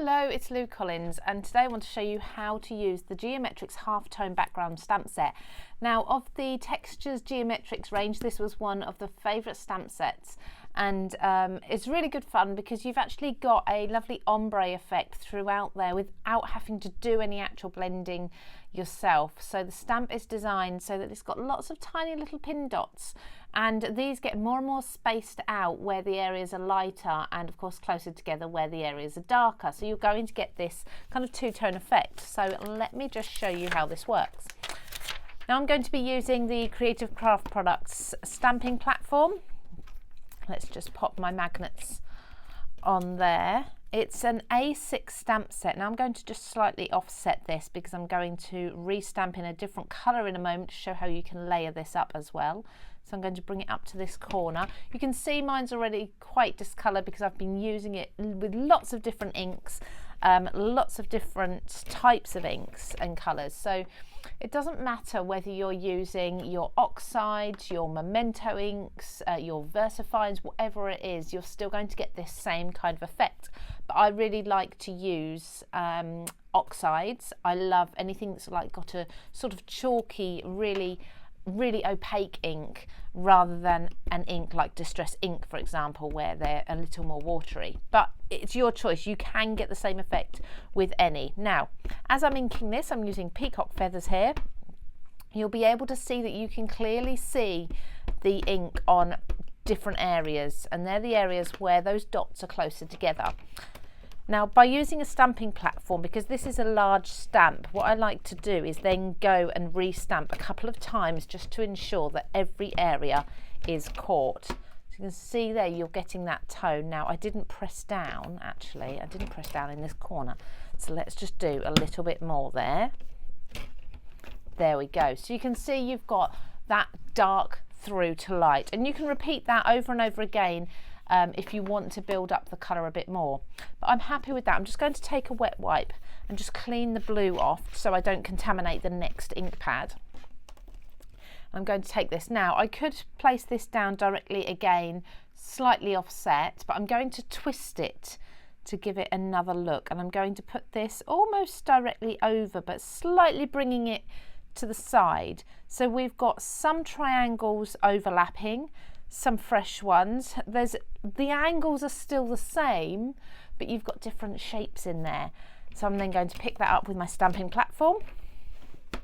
Hello, it's Lou Collins, and today I want to show you how to use the Geometrics half-tone background stamp set. Now, of the Textures Geometrics range, this was one of the favourite stamp sets, and it's really good fun because you've actually got a lovely ombre effect throughout there without having to do any actual blending yourself. So the stamp is designed so that it's got lots of tiny little pin dots, and these get more and more spaced out where the areas are lighter and of course closer together where the areas are darker. So you're going to get this kind of two-tone effect. So let me just show you how this works. Now I'm going to be using the Creative Craft Products stamping platform. Let's just pop my magnets on there. It's an A6 stamp set. Now I'm going to just slightly offset this because I'm going to restamp in a different colour in a moment to show how you can layer this up as well. So I'm going to bring it up to this corner. You can see mine's already quite discoloured because I've been using it with lots of different inks, lots of different types of inks and colours. So it doesn't matter whether you're using your oxides, your memento inks, your VersaFines, whatever it is, you're still going to get this same kind of effect. But I really like to use oxides. I love anything that's like got a sort of chalky, really opaque ink rather than an ink like Distress ink, for example, where they're a little more watery. But it's your choice. You can get the same effect with any. Now, as I'm inking this, I'm using peacock feathers here. You'll be able to see that you can clearly see the ink on different areas, and they're the areas where those dots are closer together. Now, by using a stamping platform, because this is a large stamp, what I like to do is then go and restamp a couple of times just to ensure that every area is caught. So you can see there you're getting that tone. Now, I didn't press down, actually. I didn't press down in this corner. So let's just do a little bit more there. There we go. So you can see you've got that dark through to light, and you can repeat that over and over again if you want to build up the colour a bit more. But I'm happy with that. I'm just going to take a wet wipe and just clean the blue off so I don't contaminate the next ink pad. I'm going to take this now. I could place this down directly again, slightly offset, but I'm going to twist it to give it another look, and I'm going to put this almost directly over but slightly bringing it to the side. So we've got some triangles overlapping, some fresh ones. The angles are still the same, but you've got different shapes in there. So I'm then going to pick that up with my stamping platform. You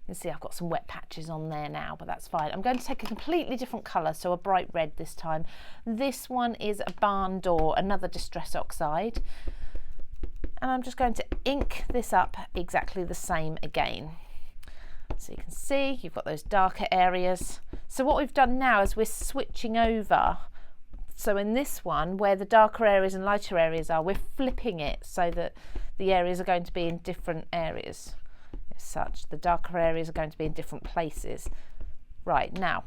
can see I've got some wet patches on there now, but that's fine. I'm going to take a completely different colour, so a bright red this time. This one is a barn door, another Distress oxide. And I'm just going to ink this up exactly the same again. So you can see you've got those darker areas. So what we've done now is we're switching over. So in this one, where the darker areas and lighter areas are, we're flipping it so that the areas are going to be in different areas. As such, the darker areas are going to be in different places. Right, now,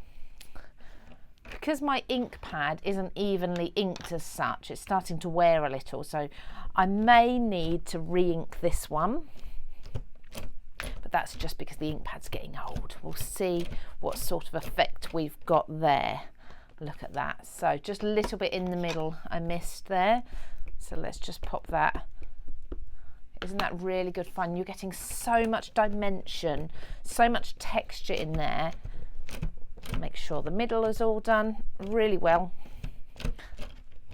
because my ink pad isn't evenly inked as such, it's starting to wear a little, so I may need to re-ink this one. But that's just because the ink pad's getting old. We'll see what sort of effect we've got there. Look at that. So just a little bit in the middle I missed there. So let's just pop that. Isn't that really good fun? You're getting so much dimension, so much texture in there. Make sure the middle is all done really well.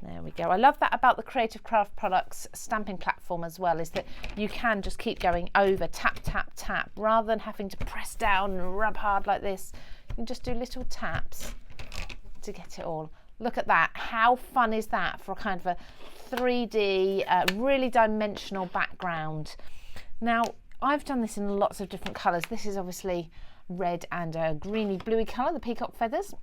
There we go. I love that about the Creative Craft Products stamping platform as well, is that you can just keep going over, tap, tap, tap, rather than having to press down and rub hard like this. You can just do little taps to get it all. Look at that. How fun is that for a kind of a 3D, really dimensional background? Now, I've done this in lots of different colours. This is obviously red and a greeny bluey colour, the peacock feathers.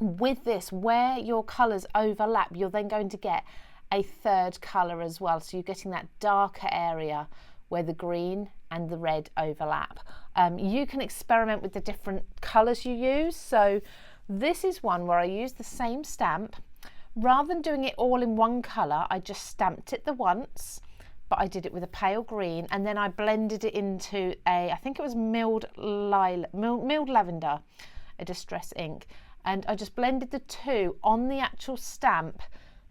With this, where your colours overlap, you're then going to get a third colour as well. So you're getting that darker area where the green and the red overlap. You can experiment with the different colours you use. So this is one where I use the same stamp. Rather than doing it all in one colour, I just stamped it the once, but I did it with a pale green, and then I blended it into I think it was milled lavender, a Distress ink. And I just blended the two on the actual stamp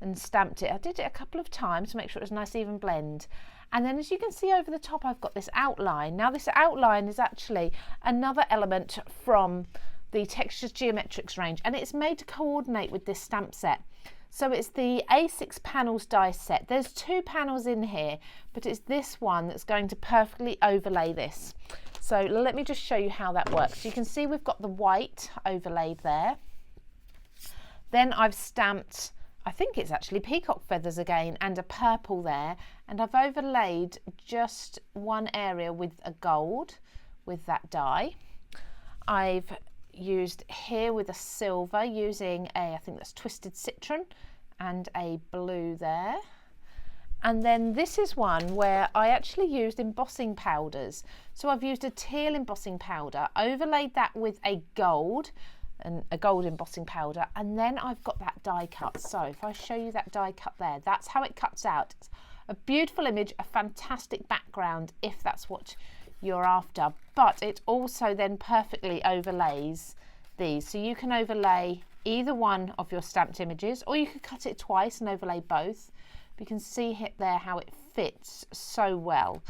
and stamped it. I did it a couple of times to make sure it was a nice even blend. And then as you can see over the top, I've got this outline. Now this outline is actually another element from the Textures Geometrics range, and it's made to coordinate with this stamp set. So it's the A6 panels die set. There's 2 panels in here, but it's this one that's going to perfectly overlay this. So let me just show you how that works. You can see we've got the white overlaid there. Then I've stamped, I think it's actually peacock feathers again, and a purple there. And I've overlaid just one area with a gold with that die. I've used here with a silver using I think that's Twisted Citron, and a blue there. And then this is one where I actually used embossing powders. So I've used a teal embossing powder, overlaid that with a gold embossing powder, and then I've got that die cut. So if I show you that die cut there, that's how it cuts out. It's a beautiful image, a fantastic background if that's what you're after, but it also then perfectly overlays these. So you can overlay either one of your stamped images, or you could cut it twice and overlay both. You can see there how it fits so well,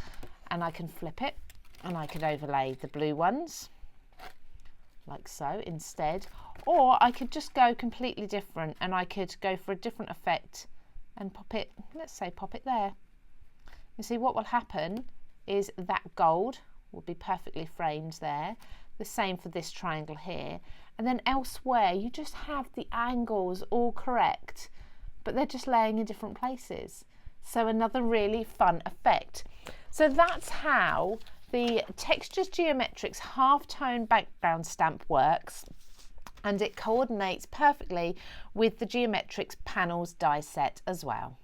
and I can flip it and I can overlay the blue ones like so instead, or I could just go completely different and I could go for a different effect and pop it, let's say pop it there. You see what will happen is that gold will be perfectly framed there. The same for this triangle here, and then elsewhere you just have the angles all correct, but they're just laying in different places. So another really fun effect. So that's how the Textures Geometrics half-tone background stamp works, and it coordinates perfectly with the Geometrics panels die set as well.